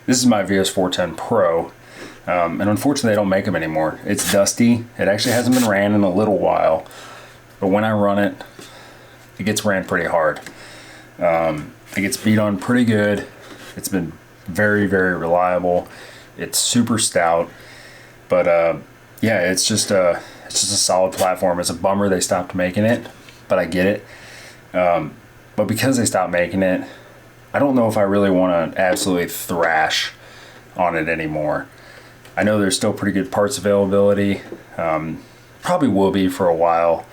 This is my VS4-10 Pro, and unfortunately they don't make them anymore. It's dusty. It actually hasn't been ran in a little while, but when I run it, it gets ran pretty hard. It gets beat on pretty good. It's been very, very reliable. It's super stout, but yeah, it's just a solid platform. It's a bummer they stopped making it, but I get it. But because they stopped making it, I don't know if I really want to absolutely thrash on it anymore. I know there's still pretty good parts availability. Probably will be for a while,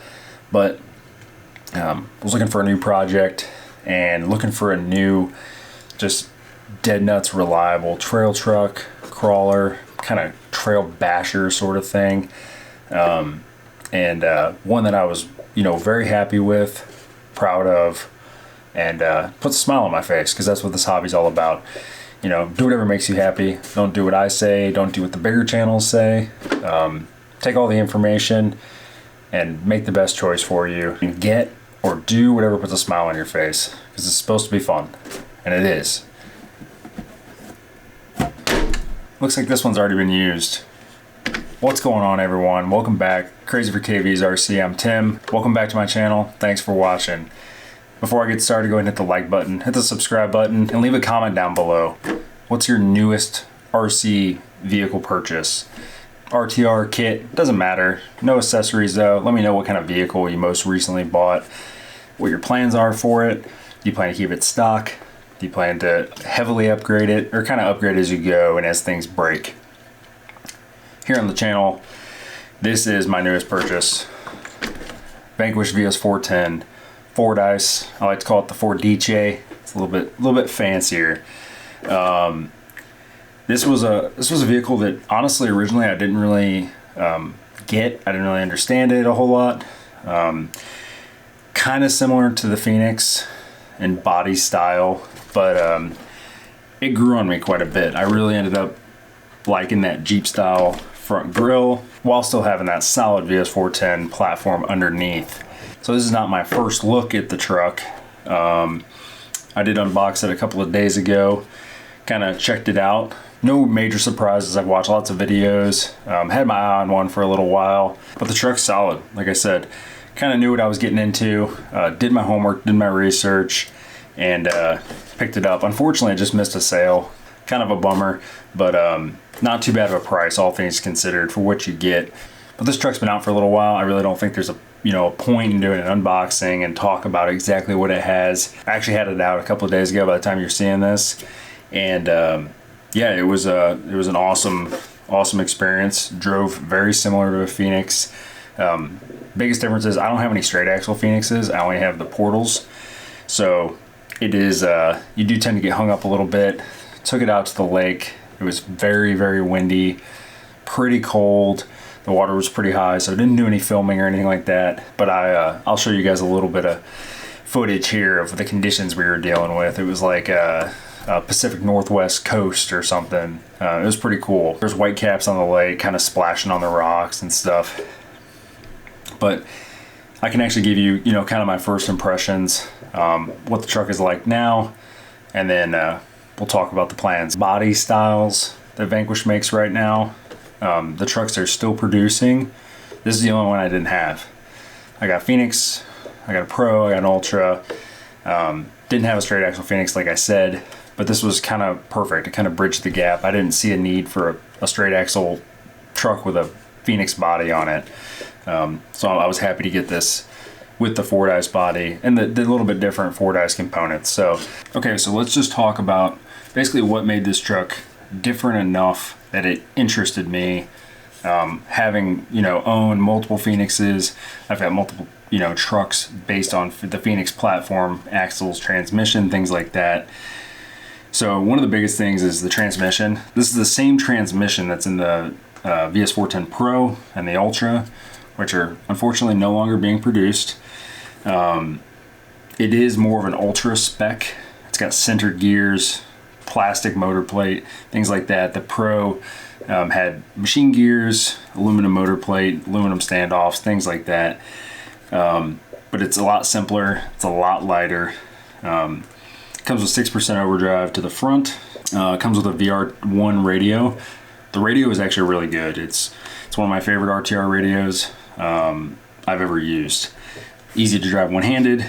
but was looking for a new project and looking for a new, just dead nuts reliable trail truck, crawler, kind of trail basher sort of thing. And one that I was, very happy with, proud of, and puts a smile on my face, because that's what this hobby's all about. Do whatever makes you happy. Don't do what I say. Don't do what the bigger channels say. Take all the information and make the best choice for you. And get or do whatever puts a smile on your face, because it's supposed to be fun, and it is. Looks like this one's already been used. What's going on, everyone? Welcome back. Crazy for KV's RC. I'm Tim. Welcome back to my channel. Thanks for watching. Before I get started, go ahead and hit the like button, hit the subscribe button, and leave a comment down below. What's your newest RC vehicle purchase? RTR, kit, doesn't matter. No accessories though. Let me know what kind of vehicle you most recently bought, what your plans are for it. Do you plan to keep it stock? Do you plan to heavily upgrade it, or kind of upgrade as you go and as things break? Here on the channel, this is my newest purchase. Vanquish VS4-10 Fordyce. I like to call it the Fordyce. It's a little bit fancier. This was a vehicle that honestly originally I didn't really get. I didn't really understand it a whole lot. Kind of similar to the Phoenix in body style, but it grew on me quite a bit. I really ended up liking that Jeep style front grille while still having that solid VS4-10 platform underneath. So this is not my first look at the truck. I did unbox it a couple of days ago, kind of checked it out. No major surprises. I've watched lots of videos, had my eye on one for a little while, but the truck's solid. Like I said, kind of knew what I was getting into, did my homework, did my research, and picked it up. Unfortunately, I just missed a sale. Kind of a bummer, but not too bad of a price, all things considered, for what you get. But this truck's been out for a little while. I really don't think there's a point in doing an unboxing and talk about exactly what it has. I actually had it out a couple of days ago by the time you're seeing this, and yeah, it was an awesome experience. Drove very similar to a Phoenix. Biggest difference is I don't have any straight axle Phoenixes. I only have the portals, so it is you do tend to get hung up a little bit. Took it out to the lake. It was very, very windy, pretty cold. The water was pretty high, so I didn't do any filming or anything like that. But I'll show you guys a little bit of footage here of the conditions we were dealing with. It was like a Pacific Northwest coast or something. It was pretty cool. There's white caps on the lake, kind of splashing on the rocks and stuff. But I can actually give you, kind of my first impressions, what the truck is like now, and then we'll talk about the plans. Body styles that Vanquish makes right now. The trucks they're still producing. This is the only one I didn't have. I got Phoenix, I got a Pro, I got an Ultra. Didn't have a straight axle Phoenix like I said, but this was kind of perfect. It kind of bridged the gap. I didn't see a need for a straight axle truck with a Phoenix body on it. So I was happy to get this with the Fordyce body and the little bit different Fordyce components. So, okay, so let's just talk about basically what made this truck different enough that it interested me. Having, owned multiple Phoenixes, I've got multiple, trucks based on the Phoenix platform, axles, transmission, things like that. So one of the biggest things is the transmission. This is the same transmission that's in the VS4-10 Pro and the Ultra, which are unfortunately no longer being produced. It is more of an Ultra spec. It's got centered gears, plastic motor plate, things like that. The Pro had machine gears, aluminum motor plate, aluminum standoffs, things like that. But it's a lot simpler. It's a lot lighter. Comes with 6% overdrive to the front, It comes with a VR1 radio. The radio is actually really good. It's one of my favorite RTR radios I've ever used. Easy to drive one-handed.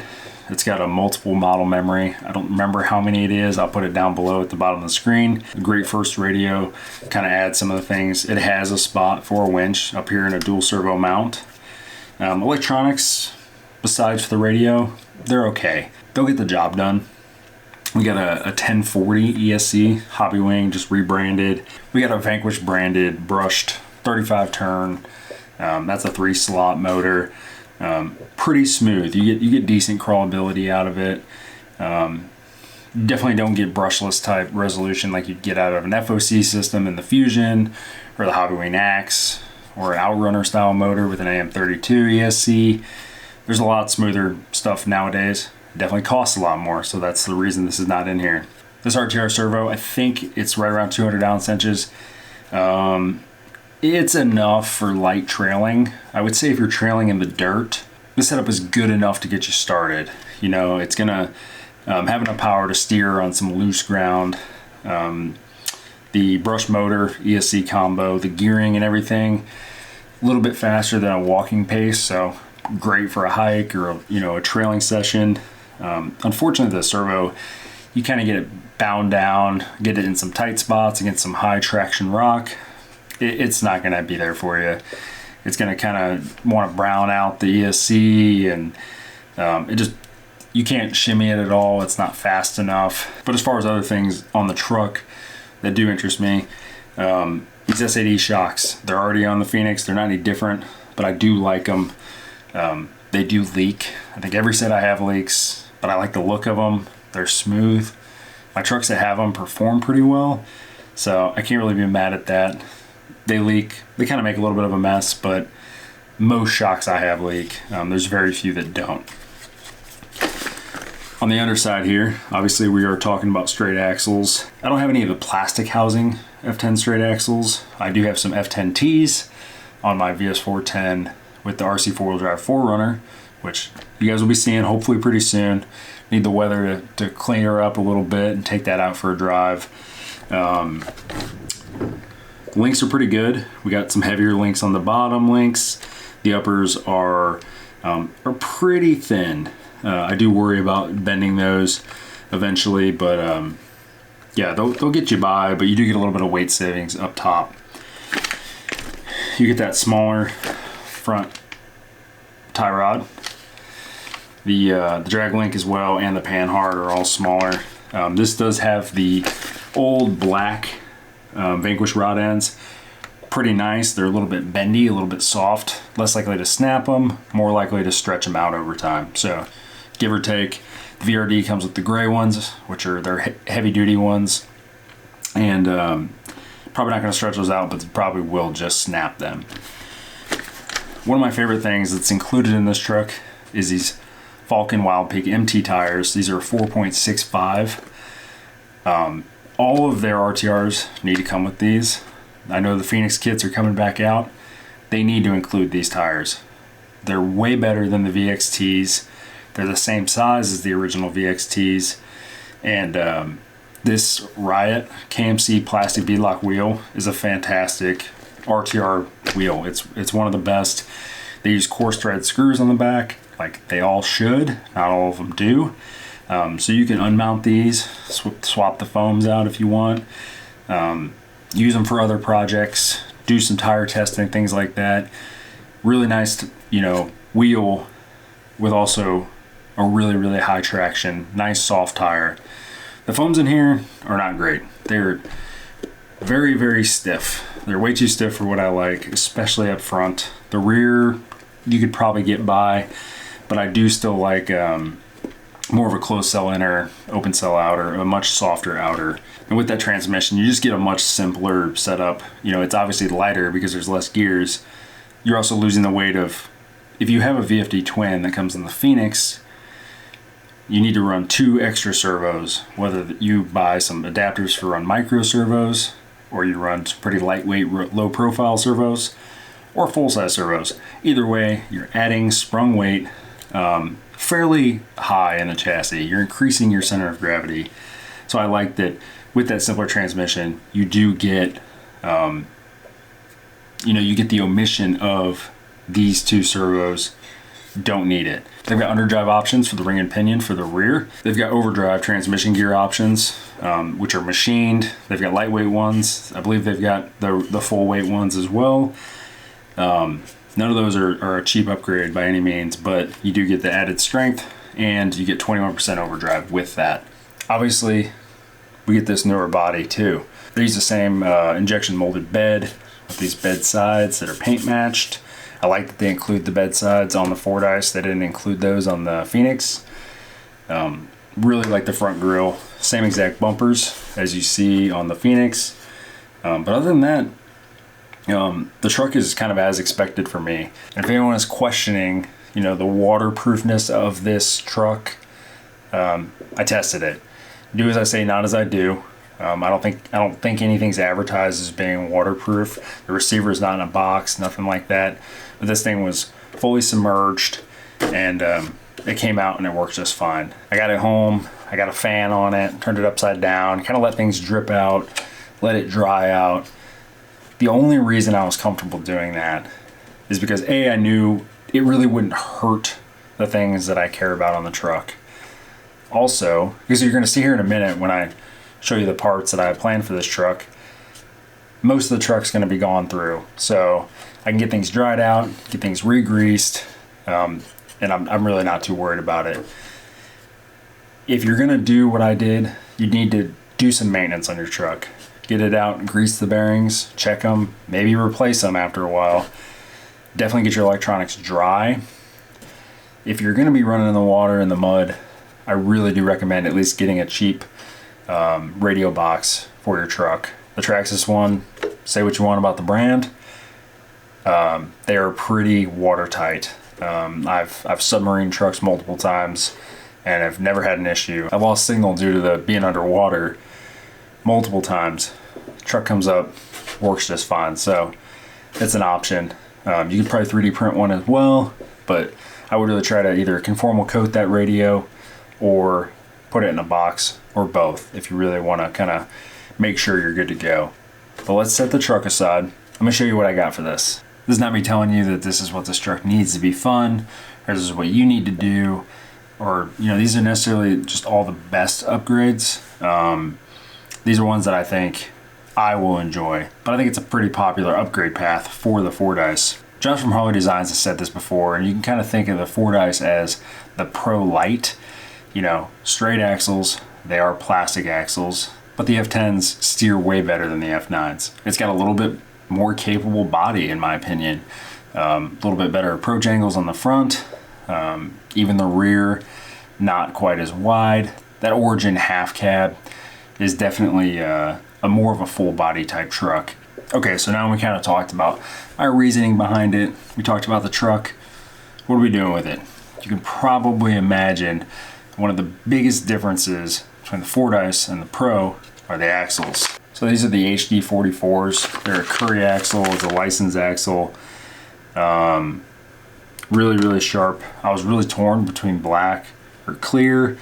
It's got a multiple model memory. I don't remember how many it is. I'll put it down below at the bottom of the screen. A great first radio. Kind of adds some of the things. It has a spot for a winch up here in a dual servo mount. Electronics, besides for the radio, they're okay. They'll get the job done. We got a 1040 ESC Hobby Wing, just rebranded. We got a Vanquish branded, brushed 35 turn. That's a 3-slot motor. Pretty smooth. You get decent crawlability out of it. Definitely don't get brushless type resolution like you'd get out of an FOC system in the Fusion or the Hobby Wing Axe or an Outrunner style motor with an AM32 ESC. There's a lot smoother stuff nowadays. It definitely costs a lot more, so that's the reason this is not in here. This RTR servo, I think it's right around 200 ounce inches. It's enough for light trailing. I would say if you're trailing in the dirt, the setup is good enough to get you started. You know, it's gonna have enough power to steer on some loose ground. The brush motor, ESC combo, the gearing and everything, a little bit faster than a walking pace, so great for a hike or a trailing session. Unfortunately, the servo, you kind of get it bound down, get it in some tight spots against some high traction rock. It's not going to be there for you. It's going to kind of want to brown out the ESC, and you can't shimmy it at all. It's not fast enough. But as far as other things on the truck that do interest me, these S8E shocks, they're already on the Phoenix. They're not any different, but I do like them. They do leak. I think every set I have leaks, but I like the look of them. They're smooth. My trucks that have them perform pretty well, so I can't really be mad at that. They leak. They kind of make a little bit of a mess, but most shocks I have leak. There's very few that don't. On the underside here, obviously we are talking about straight axles. I don't have any of the plastic housing F10 straight axles. I do have some F10Ts on my VS4-10 with the RC 4-wheel drive 4Runner, which you guys will be seeing hopefully pretty soon. Need the weather to clean her up a little bit and take that out for a drive. Links are pretty good. We got some heavier links on the bottom links. The uppers are pretty thin. I do worry about bending those eventually, but yeah, they'll get you by, but you do get a little bit of weight savings up top. You get that smaller front tie rod. The drag link as well and the panhard are all smaller. This does have the old black Vanquish rod ends. Pretty nice. They're a little bit bendy, a little bit soft, less likely to snap them, more likely to stretch them out over time. So give or take. The VRD comes with the gray ones, which are their heavy duty ones, and probably not going to stretch those out, but probably will just snap them. One of my favorite things that's included in this truck is these Falcon Wild Peak MT tires. These are 4.65. All of their RTRs need to come with these. I know the Phoenix kits are coming back out. They need to include these tires. They're way better than the VXTs. They're the same size as the original VXTs. And this Riot KMC plastic beadlock wheel is a fantastic RTR wheel. It's one of the best. They use coarse thread screws on the back, like they all should. Not all of them do. So you can unmount these, swap the foams out if you want, use them for other projects, do some tire testing, things like that. Really nice, wheel with also a really, really high traction, nice soft tire. The foams in here are not great. They're very, very stiff. They're way too stiff for what I like, especially up front. The rear, you could probably get by, but I do still like more of a closed cell inner, open cell outer, a much softer outer. And with that transmission, you just get a much simpler setup. It's obviously lighter because there's less gears. You're also losing the weight of, if you have a VFD twin that comes in the Phoenix, you need to run 2 extra servos, whether you buy some adapters for run micro servos, or you run some pretty lightweight, low profile servos, or full-size servos. Either way, you're adding sprung weight fairly high in the chassis. You're increasing your center of gravity. So I like that with that simpler transmission, you do get, you get the omission of these two servos. Don't need it. They've got underdrive options for the ring and pinion for the rear. They've got overdrive transmission gear options, which are machined. They've got lightweight ones. I believe they've got the full weight ones as well. None of those are a cheap upgrade by any means, but you do get the added strength and you get 21% overdrive with that. Obviously, we get this newer body too. They use the same injection molded bed with these bed sides that are paint matched. I like that they include the bed sides on the Fordyce. They didn't include those on the Phoenix. Really like the front grille. Same exact bumpers as you see on the Phoenix. But other than that, the truck is kind of as expected for me. And if anyone is questioning, the waterproofness of this truck, I tested it. Do as I say, not as I do. I don't think anything's advertised as being waterproof. The receiver is not in a box, nothing like that. But this thing was fully submerged, and it came out and it works just fine. I got it home. I got a fan on it, turned it upside down, kind of let things drip out, let it dry out. The only reason I was comfortable doing that is because A, I knew it really wouldn't hurt the things that I care about on the truck. Also, because you're going to see here in a minute when I show you the parts that I have planned for this truck, most of the truck's going to be gone through. So I can get things dried out, get things re-greased, and I'm really not too worried about it. If you're going to do what I did, you need to do some maintenance on your truck. Get it out, grease the bearings, check them, maybe replace them after a while. Definitely get your electronics dry. If you're going to be running in the water, in the mud, I really do recommend at least getting a cheap radio box for your truck. The Traxxas one, say what you want about the brand, they are pretty watertight. I've submarined trucks multiple times and I've never had an issue. I've lost signal due to the being underwater multiple times. Truck comes up, works just fine, so it's an option. You could probably 3D print one as well, but I would really try to either conformal coat that radio or put it in a box, or both, if you really want to kind of make sure you're good to go. But let's set the truck aside. I'm going to show you what I got for this. This is not me telling you that this is what this truck needs to be fun, or this is what you need to do, or these are necessarily just all the best upgrades. These are ones that I think I will enjoy, but I think it's a pretty popular upgrade path for the Fordyce. Josh from Harley Designs has said this before, and you can kind of think of the Fordyce as the Pro Light. Straight axles, they are plastic axles, but the F10s steer way better than the F9s. It's got a little bit more capable body, in my opinion. A little bit better approach angles on the front. Even the rear, not quite as wide. That Origin half cab is definitely a more of a full body type truck. Okay, so now we kind of talked about our reasoning behind it. We talked about the truck. What are we doing with it? You can probably imagine one of the biggest differences between the Fordyce and the Pro are the axles. So these are the HD 44s. They're a Curry axle, it's a licensed axle. Really, really sharp. I was really torn between black or clear.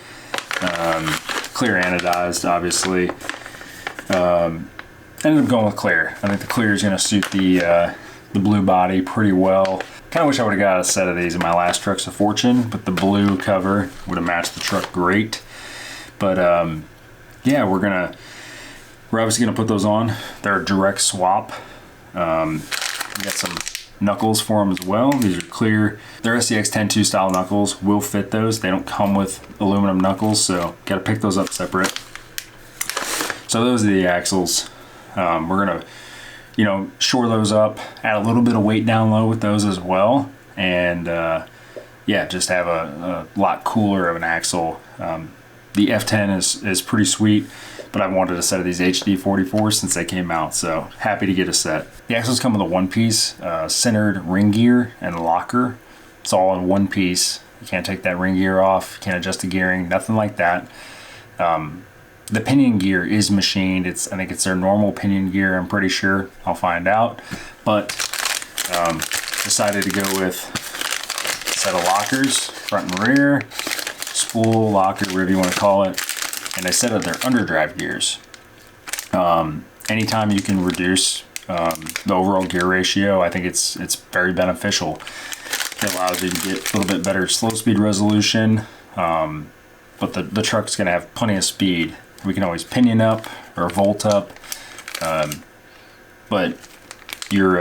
Clear anodized, obviously. Ended up going with clear. I think the clear is going to suit the blue body pretty well. Kind of wish I would have got a set of these in my last Trucks of Fortune, but the blue cover would have matched the truck great. But yeah, we're obviously gonna put those on. They're a direct swap. We got some knuckles for them as well. These are clear. They're SCX 10.2 style knuckles. Will fit those. They don't come with aluminum knuckles, so got to pick those up separate. So those are the axles. We're gonna shore those up, add a little bit of weight down low with those as well, and yeah, just have a lot cooler of an axle. The F10 is pretty sweet, but I wanted a set of these HD 44s since they came out, so happy to get a set. The axles come with a one-piece centered ring gear and locker. It's all in one piece. You can't take that ring gear off, can't adjust the gearing, nothing like that. The pinion gear is machined. I think it's their normal pinion gear, I'm pretty sure. I'll find out. But decided to go with a set of lockers, front and rear, spool, locker, whatever you want to call it. And a set of their underdrive gears. Anytime you can reduce the overall gear ratio, I think it's very beneficial. It allows you to get a little bit better slow speed resolution, but the truck's going to have plenty of speed. We can always pinion up or volt up, but your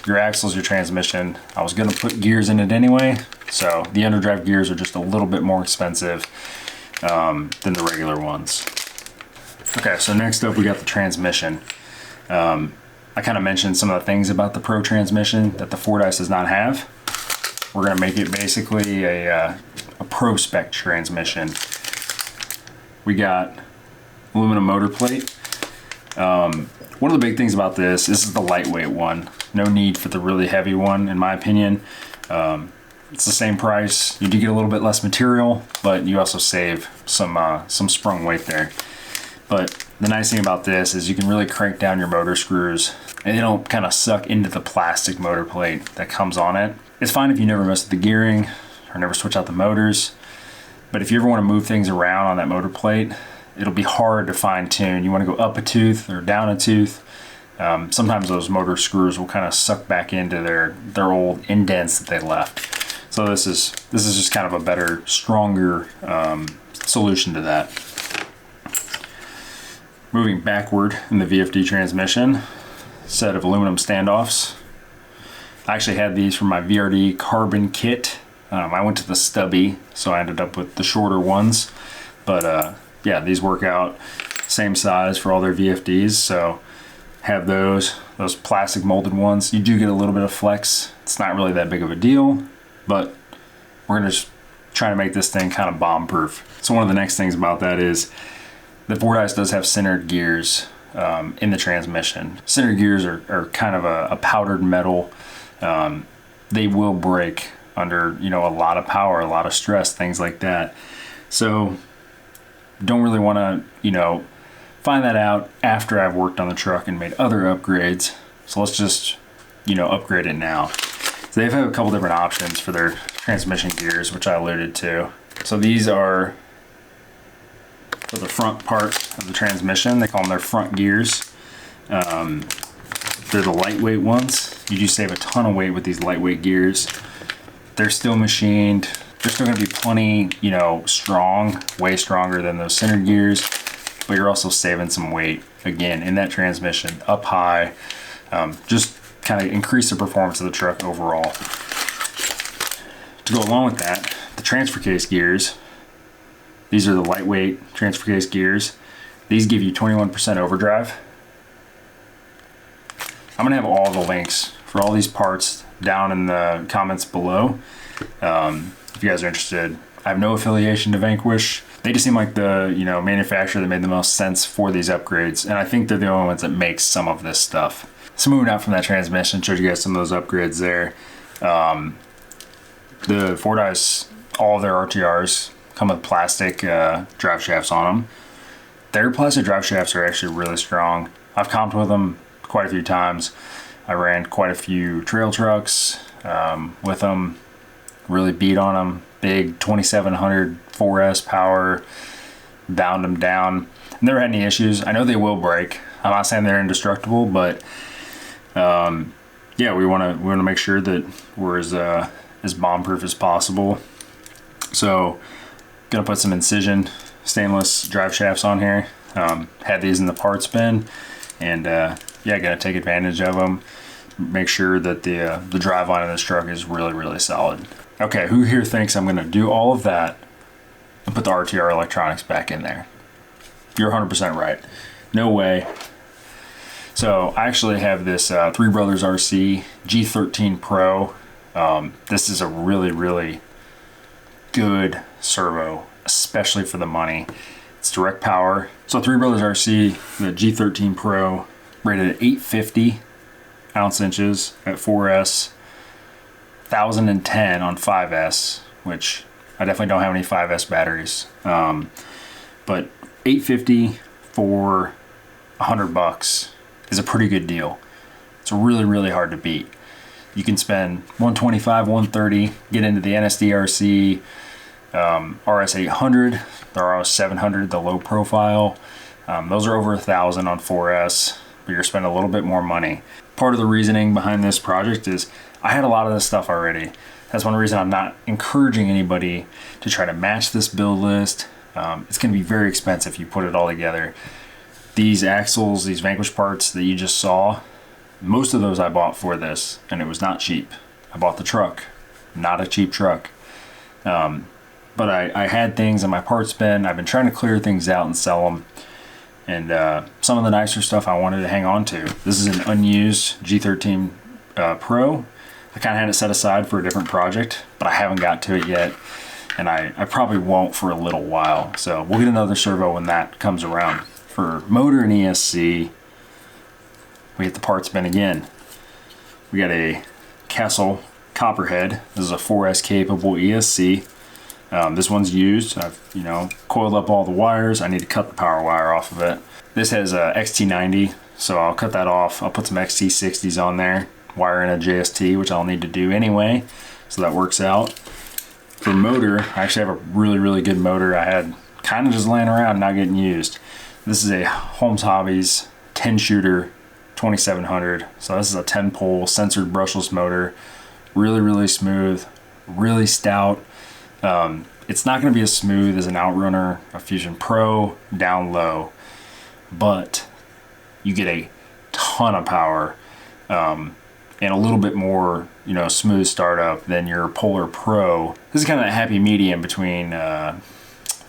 axles, your transmission, I was going to put gears in it anyway, so the underdrive gears are just a little bit more expensive than the regular ones. Okay, so next up we got the transmission. I kind of mentioned some of the things about the Pro transmission that the Fordyce does not have. We're going to make it basically a Pro spec transmission. We got aluminum motor plate. One of the big things about this is the lightweight one. No need for the really heavy one, in my opinion. It's the same price. You do get a little bit less material, but you also save some sprung weight there. But the nice thing about this is you can really crank down your motor screws and they don't kind of suck into the plastic motor plate that comes on it. It's fine if you never mess with the gearing or never switch out the motors, but if you ever want to move things around on that motor plate, it'll be hard to fine tune. You want to go up a tooth or down a tooth. Sometimes those motor screws will kind of suck back into their old indents that they left. So this is just kind of a better, stronger solution to that. Moving backward in the VFD transmission, set of aluminum standoffs. I actually had these from my VRD carbon kit. I went to the stubby, so I ended up with the shorter ones. But yeah, these work out same size for all their VFDs. So have those plastic molded ones. You do get a little bit of flex. It's not really that big of a deal, but we're gonna just try to make this thing kind of bomb proof. So one of the next things about that is the Fordyce does have centered gears in the transmission. Centered gears are kind of a powdered metal. They will break under, a lot of power, a lot of stress, things like that. So don't really want to, find that out after I've worked on the truck and made other upgrades. So let's just, upgrade it now. So they've had a couple different options for their transmission gears, which I alluded to. So these are for the front part of the transmission. They call them their front gears. They're the lightweight ones. You do save a ton of weight with these lightweight gears. They're still machined. They're still gonna be plenty, strong, way stronger than those centered gears, but you're also saving some weight, again, in that transmission, up high, just kind of increase the performance of the truck overall. To go along with that, the transfer case gears, these are the lightweight transfer case gears. These give you 21% overdrive. I'm gonna have all the links for all these parts down in the comments below. If you guys are interested. I have no affiliation to Vanquish. They just seem like the manufacturer that made the most sense for these upgrades, and I think they're the only ones that make some of this stuff. So moving out from that transmission, showed you guys some of those upgrades there. The Fordyce, all of their RTRs come with plastic drive shafts on them. Their plastic drive shafts are actually really strong. I've comped with them quite a few times. I ran quite a few trail trucks with them, really beat on them. Big 2700 4S power, bound them down. Never had any issues. I know they will break. I'm not saying they're indestructible, but yeah, we want to make sure that we're as bomb proof as possible. So gonna put some Incision stainless drive shafts on here. Had these in the parts bin, and yeah, gotta take advantage of them. Make sure that the drive line in this truck is really solid. Okay, who here thinks I'm gonna do all of that and put the RTR electronics back in there? You're 100% right. No way. So I actually have this Three Brothers RC G13 Pro. This is a really good servo, especially for the money. It's direct power. So Three Brothers RC, the G13 Pro, rated at 850 ounce inches at 4S, 1010 on 5S, which I definitely don't have any 5S batteries. But 850 for $100 is a pretty good deal. It's really hard to beat. You can spend 125, 130, get into the NSD RC, RS800, the RS700, the low profile. Those are over 1,000 on 4S, but you're spending a little bit more money. Part of the reasoning behind this project is I had a lot of this stuff already. That's one reason I'm not encouraging anybody to try to match this build list. It's going to be very expensive if you put it all together. These axles, these Vanquish parts that you just saw, most of those I bought for this, and it was not cheap. I bought the truck, not a cheap truck. But I had things in my parts bin. I've been trying to clear things out and sell them. And some of the nicer stuff I wanted to hang on to. This is an unused G13 Pro. I kind of had it set aside for a different project, but I haven't got to it yet. And I probably won't for a little while. So we'll get another servo when that comes around. For motor and ESC, we hit the parts bin again. We got a Castle Copperhead. This is a 4S capable ESC. This one's used. I've coiled up all the wires. I need to cut the power wire off of it. This has a XT90, so I'll cut that off. I'll put some XT60s on there, wire in a JST, which I'll need to do anyway, so that works out. For motor, I actually have a really good motor I had kind of just laying around not getting used. This is a Holmes Hobbies 10 shooter 2700. So this is a 10 pole censored brushless motor. Really smooth, really stout. It's not going to be as smooth as an Outrunner, a Fusion Pro, down low, but you get a ton of power and a little bit more, smooth startup than your Polar Pro. This is kind of a happy medium between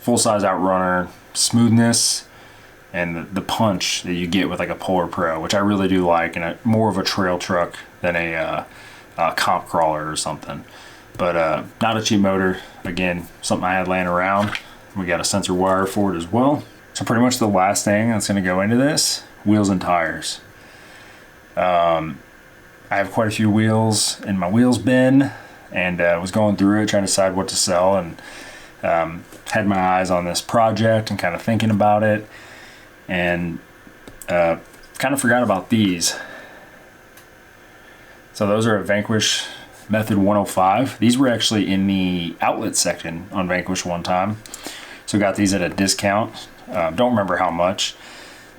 full-size Outrunner smoothness and the punch that you get with like a Polar Pro, which I really do like, and more of a trail truck than a comp crawler or something. But not a cheap motor. Again, something I had laying around. We got a sensor wire for it as well. So pretty much the last thing that's going to go into this, wheels and tires. I have quite a few wheels in my wheels bin, and was going through it trying to decide what to sell, and had my eyes on this project and kind of thinking about it, and kind of forgot about these. So those are a Vanquish Method 105. These were actually in the outlet section on Vanquish one time. So got these at a discount. Don't remember how much,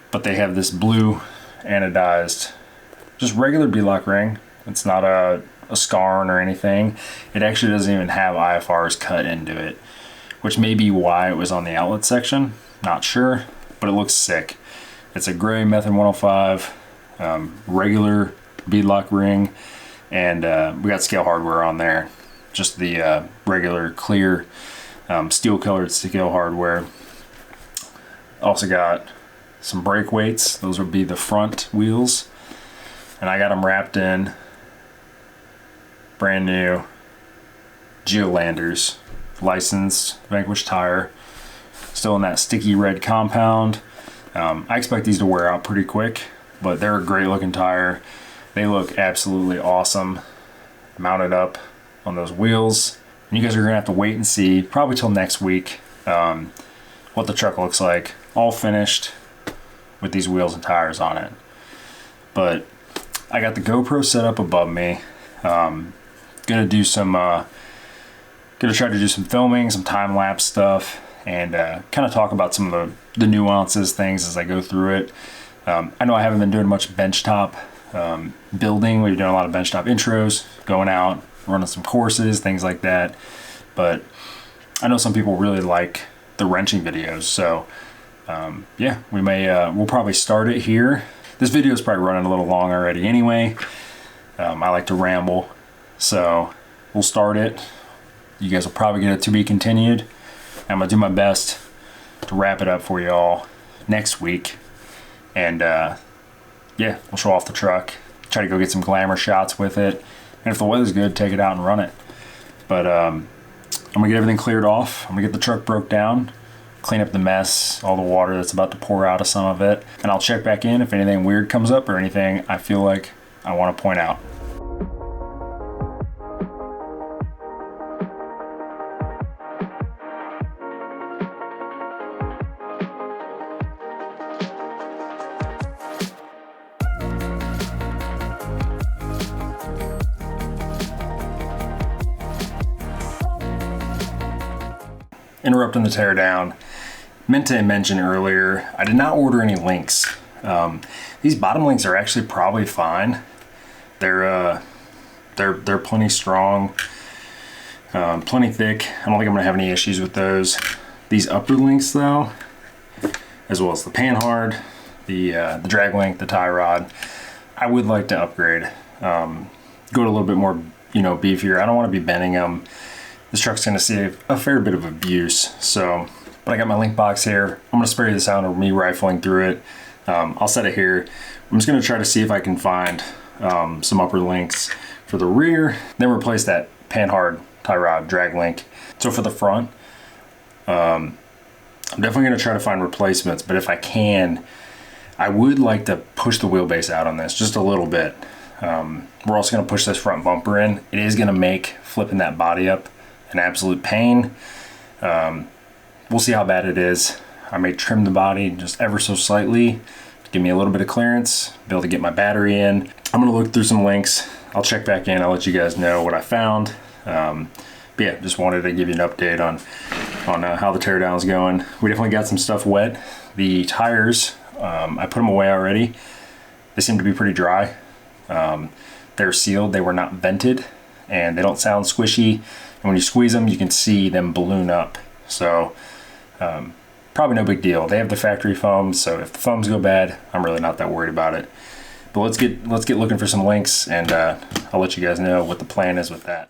but they have this blue anodized, just regular beadlock ring. It's not a scarn or anything. It actually doesn't even have IFRs cut into it, which may be why it was on the outlet section. Not sure, but it looks sick. It's a gray Method 105, regular beadlock ring. And we got scale hardware on there, just the regular clear steel colored scale hardware. Also got some brake weights. Those would be the front wheels, and I got them wrapped in brand new Geolanders, licensed Vanquish tire, still in that sticky red compound. I expect these to wear out pretty quick, but they're a great looking tire. They look absolutely awesome mounted up on those wheels. And you guys are gonna have to wait and see, probably till next week, what the truck looks like, all finished with these wheels and tires on it. But I got the GoPro set up above me. Gonna try to do some filming, some time-lapse stuff, and kind of talk about some of the nuances, things as I go through it. I know I haven't been doing much benchtop building. We've done a lot of benchtop intros, going out, running some courses, things like that. But I know some people really like the wrenching videos, so yeah, we'll probably start it here. This video is probably running a little long already anyway. I like to ramble, so we'll start it. You guys will probably get it to be continued. I'm gonna do my best to wrap it up for you all next week, and yeah, we'll show off the truck, try to go get some glamour shots with it, and if the weather's good, take it out and run it. But I'm gonna get everything cleared off. I'm gonna get the truck broke down, clean up the mess, all the water that's about to pour out of some of it, and I'll check back in if anything weird comes up or anything I feel like I want to point out. Interrupting the teardown, meant to mention earlier, I did not order any links. These bottom links are actually probably fine. They're plenty strong, plenty thick. I don't think I'm gonna have any issues with those. These upper links though, as well as the panhard, the drag link, the tie rod, I would like to upgrade. Go to a little bit more, you know, beefier. I don't want to be bending them. This truck's gonna see a fair bit of abuse. So, but I got my link box here. I'm gonna spare you the sound of me rifling through it. I'll set it here. I'm just gonna try to see if I can find some upper links for the rear, then replace that panhard tie rod drag link. So for the front, I'm definitely gonna try to find replacements, but if I can, I would like to push the wheelbase out on this just a little bit. We're also gonna push this front bumper in. It is gonna make flipping that body up an absolute pain. We'll see how bad it is. I may trim the body just ever so slightly to give me a little bit of clearance, be able to get my battery in. I'm gonna look through some links. I'll check back in. I'll let you guys know what I found. But yeah, just wanted to give you an update on how the teardown's going. We definitely got some stuff wet. The tires, I put them away already. They seem to be pretty dry. They're sealed. They were not vented, and they don't sound squishy. And when you squeeze them, you can see them balloon up. So probably no big deal. They have the factory foam, so if the foams go bad, I'm really not that worried about it. But let's get looking for some links, and I'll let you guys know what the plan is with that.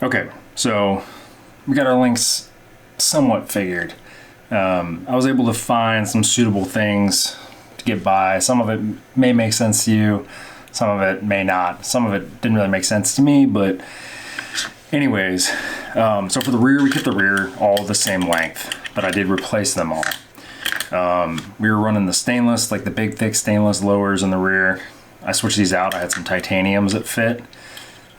Okay, so we got our links somewhat figured. I was able to find some suitable things to get by. Some of it may make sense to you, some of it may not. Some of it didn't really make sense to me, but anyways, so for the rear, we kept the rear all the same length, but I did replace them all. We were running the stainless, like the big thick stainless lowers in the rear. I switched these out. I had some titaniums that fit.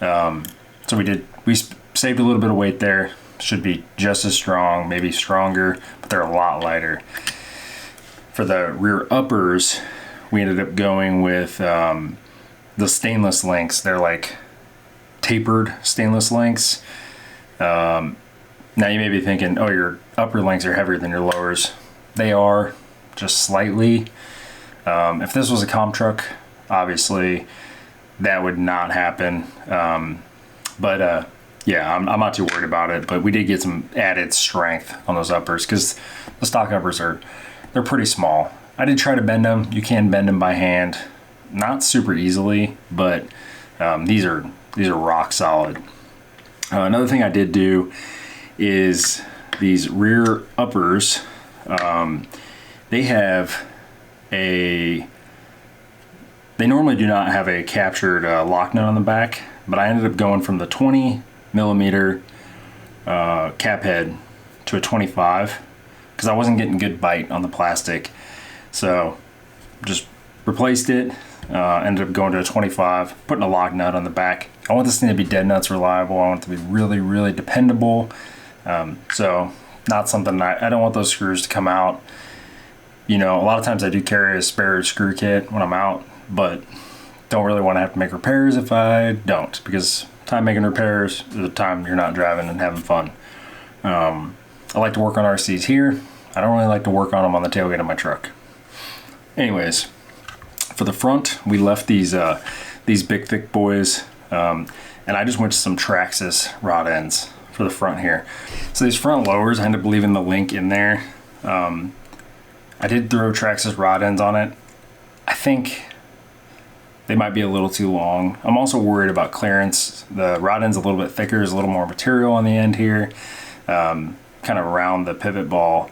So we saved a little bit of weight there. Should be just as strong, maybe stronger, but they're a lot lighter. For the rear uppers, we ended up going with the stainless links. They're like tapered stainless links. Now you may be thinking, oh, your upper links are heavier than your lowers. They are, just slightly. If this was a comp truck, obviously that would not happen. Yeah, I'm not too worried about it, but we did get some added strength on those uppers because the stock uppers they're pretty small. I did try to bend them. You can bend them by hand, not super easily, but these are rock solid. Another thing I did do is these rear uppers. They normally do not have a captured lock nut on the back, but I ended up going from the 20 millimeter cap head to a 25 because I wasn't getting good bite on the plastic, so just replaced it. Ended up going to a 25, putting a lock nut on the back. I want this thing to be dead nuts reliable. I want it to be really, really dependable. So not something I don't want those screws to come out. You know, a lot of times I do carry a spare screw kit when I'm out, but don't really want to have to make repairs if I don't, because time making repairs is the time you're not driving and having fun. I like to work on RCs here. I don't really like to work on them on the tailgate of my truck. Anyways, for the front, we left these big thick boys, and I just went to some Traxxas rod ends for the front here. So these front lowers, I ended up leaving the link in there. I did throw Traxxas rod ends on it. I think they might be a little too long. I'm also worried about clearance. The rod end's a little bit thicker. There's a little more material on the end here, kind of around the pivot ball.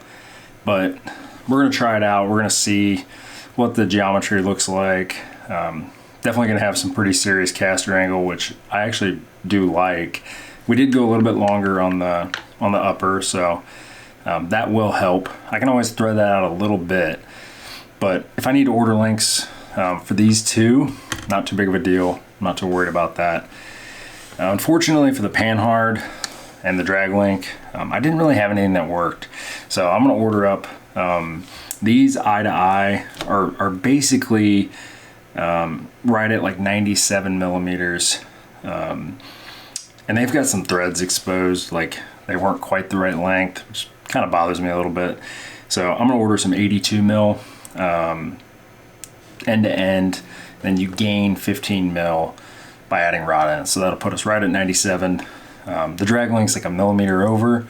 But we're gonna try it out. We're gonna see what the geometry looks like. Definitely gonna have some pretty serious caster angle, which I actually do like. We did go a little bit longer on the upper, so that will help. I can always thread that out a little bit, but if I need to order links for these two, not too big of a deal. I'm not too worried about that. Unfortunately for the panhard and the drag link, I didn't really have anything that worked. So I'm gonna order up these eye to eye are basically right at like 97 millimeters. And they've got some threads exposed, like they weren't quite the right length, which kind of bothers me a little bit. So I'm gonna order some 82 mil end to end, then you gain 15 mil by adding rod ends. So that'll put us right at 97. The drag link's like a millimeter over,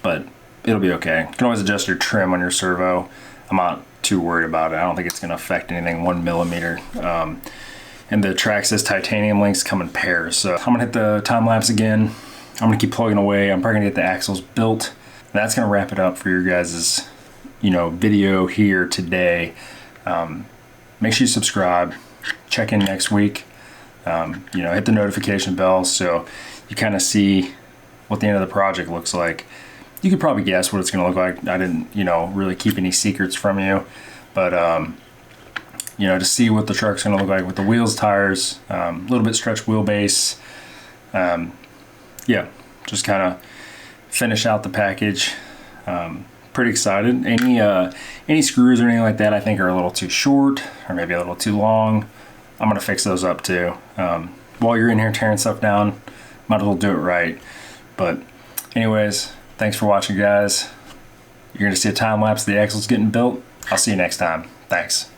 but it'll be okay. You can always adjust your trim on your servo. I'm not too worried about it. I don't think it's gonna affect anything 1 millimeter. And the track says titanium links come in pairs. So I'm gonna hit the time lapse again. I'm gonna keep plugging away. I'm probably gonna get the axles built. That's gonna wrap it up for your guys' video here today. Make sure you subscribe. Check in next week. Hit the notification bell so you kind of see what the end of the project looks like. You could probably guess what it's going to look like. I didn't, really keep any secrets from you, but to see what the truck's going to look like with the wheels, tires, a little bit stretched wheelbase. Just kind of finish out the package. Pretty excited. Any screws or anything like that I think are a little too short or maybe a little too long. I'm gonna fix those up too. While you're in here tearing stuff down, might as well do it right. But anyways, thanks for watching, guys. You're gonna see a time lapse of the axles getting built. I'll see you next time. Thanks.